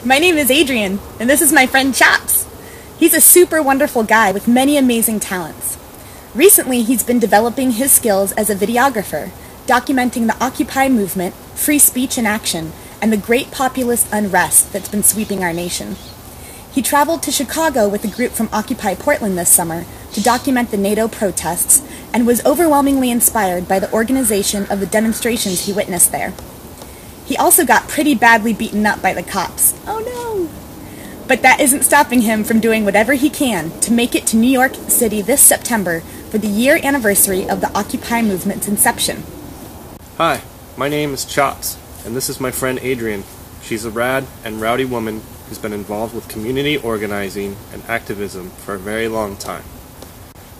My name is Adrian, and this is my friend Chaps. He's a super wonderful guy with many amazing talents. Recently, he's been developing his skills as a videographer, documenting the Occupy movement, free speech in action, and the great populist unrest that's been sweeping our nation. He traveled to Chicago with a group from Occupy Portland this summer to document the NATO protests and was overwhelmingly inspired by the organization of the demonstrations he witnessed there. He also got pretty badly beaten up by the cops. Oh no! But that isn't stopping him from doing whatever he can to make it to New York City this September for the year anniversary of the Occupy movement's inception. Hi, my name is Chops, and this is my friend Adrian. She's a rad and rowdy woman who's been involved with community organizing and activism for a very long time.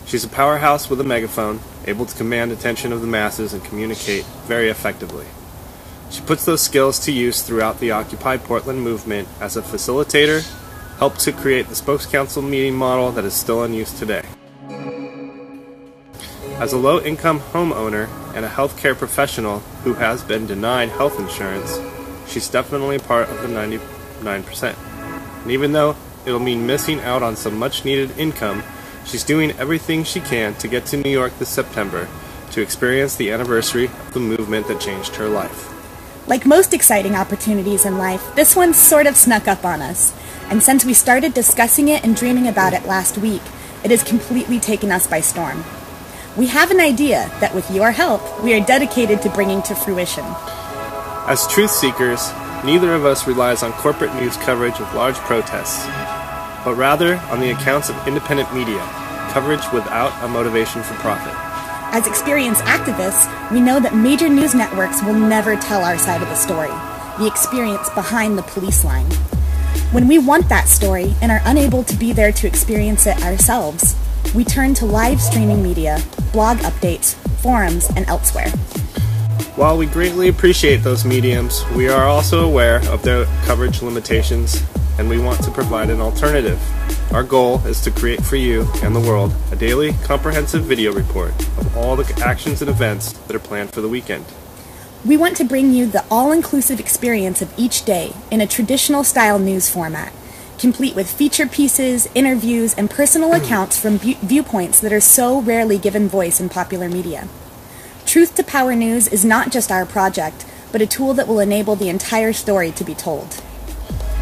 She's a powerhouse with a megaphone, able to command attention of the masses and communicate very effectively. She puts those skills to use throughout the Occupy Portland movement as a facilitator, helped to create the spokescouncil meeting model that is still in use today. As a low-income homeowner and a healthcare professional who has been denied health insurance, she's definitely part of the 99%. And even though it'll mean missing out on some much-needed income, she's doing everything she can to get to New York this September to experience the anniversary of the movement that changed her life. Like most exciting opportunities in life, this one sort of snuck up on us. And since we started discussing it and dreaming about it last week, it has completely taken us by storm. We have an idea that with your help, we are dedicated to bringing to fruition. As truth seekers, neither of us relies on corporate news coverage of large protests, but rather on the accounts of independent media, coverage without a motivation for profit. As experienced activists, we know that major news networks will never tell our side of the story, the experience behind the police line. When we want that story and are unable to be there to experience it ourselves, we turn to live streaming media, blog updates, forums, and elsewhere. While we greatly appreciate those mediums, we are also aware of their coverage limitations, and we want to provide an alternative. Our goal is to create for you and the world a daily, comprehensive video report of all the actions and events that are planned for the weekend. We want to bring you the all-inclusive experience of each day in a traditional-style news format, complete with feature pieces, interviews, and personal accounts from viewpoints that are so rarely given voice in popular media. Truth to Power News is not just our project, but a tool that will enable the entire story to be told.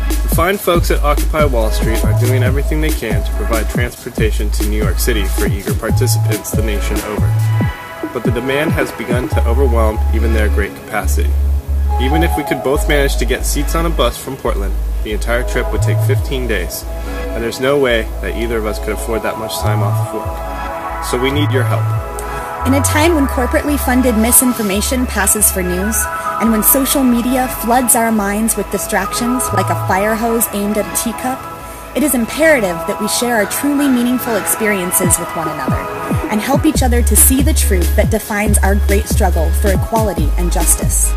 The fine folks at Occupy Wall Street are doing everything they can to provide transportation to New York City for eager participants the nation over. But the demand has begun to overwhelm even their great capacity. Even if we could both manage to get seats on a bus from Portland, the entire trip would take 15 days, and there's no way that either of us could afford that much time off of work. So we need your help. In a time when corporately funded misinformation passes for news, and when social media floods our minds with distractions like a fire hose aimed at a teacup, it is imperative that we share our truly meaningful experiences with one another, and help each other to see the truth that defines our great struggle for equality and justice.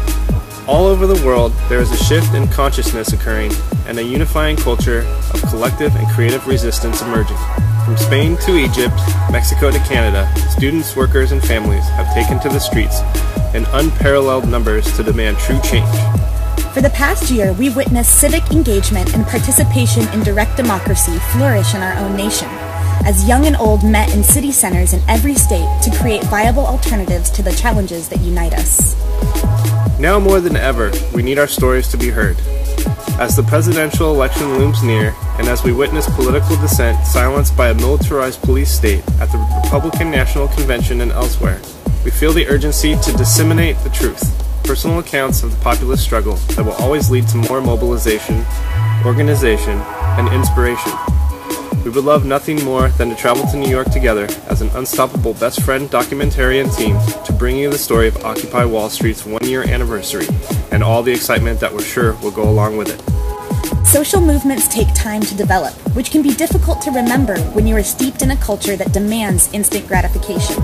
All over the world, there is a shift in consciousness occurring, and a unifying culture of collective and creative resistance emerging. From Spain to Egypt, Mexico to Canada, students, workers, and families have taken to the streets in unparalleled numbers to demand true change. For the past year, we've witnessed civic engagement and participation in direct democracy flourish in our own nation, as young and old met in city centers in every state to create viable alternatives to the challenges that unite us. Now more than ever, we need our stories to be heard. As the presidential election looms near, and as we witness political dissent silenced by a militarized police state at the Republican National Convention and elsewhere, we feel the urgency to disseminate the truth, personal accounts of the populist struggle that will always lead to more mobilization, organization, and inspiration. We would love nothing more than to travel to New York together as an unstoppable best friend documentarian team to bring you the story of Occupy Wall Street's one-year anniversary and all the excitement that we're sure will go along with it. Social movements take time to develop, which can be difficult to remember when you are steeped in a culture that demands instant gratification.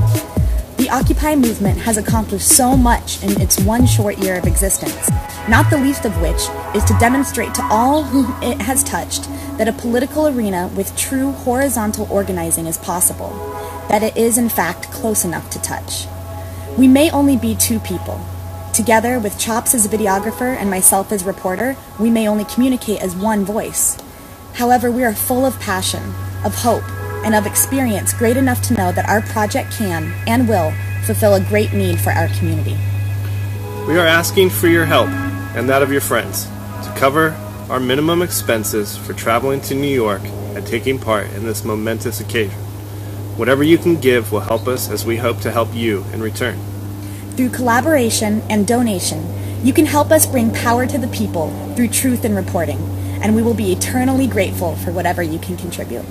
The Occupy movement has accomplished so much in its one short year of existence, not the least of which is to demonstrate to all whom it has touched that a political arena with true horizontal organizing is possible, that it is in fact close enough to touch. We may only be two people, Together, with Chops as videographer and myself as reporter, we may only communicate as one voice. However, we are full of passion, of hope, and of experience great enough to know that our project can, and will, fulfill a great need for our community. We are asking for your help, and that of your friends, to cover our minimum expenses for traveling to New York and taking part in this momentous occasion. Whatever you can give will help us as we hope to help you in return. Through collaboration and donation, you can help us bring power to the people through truth and reporting, and we will be eternally grateful for whatever you can contribute.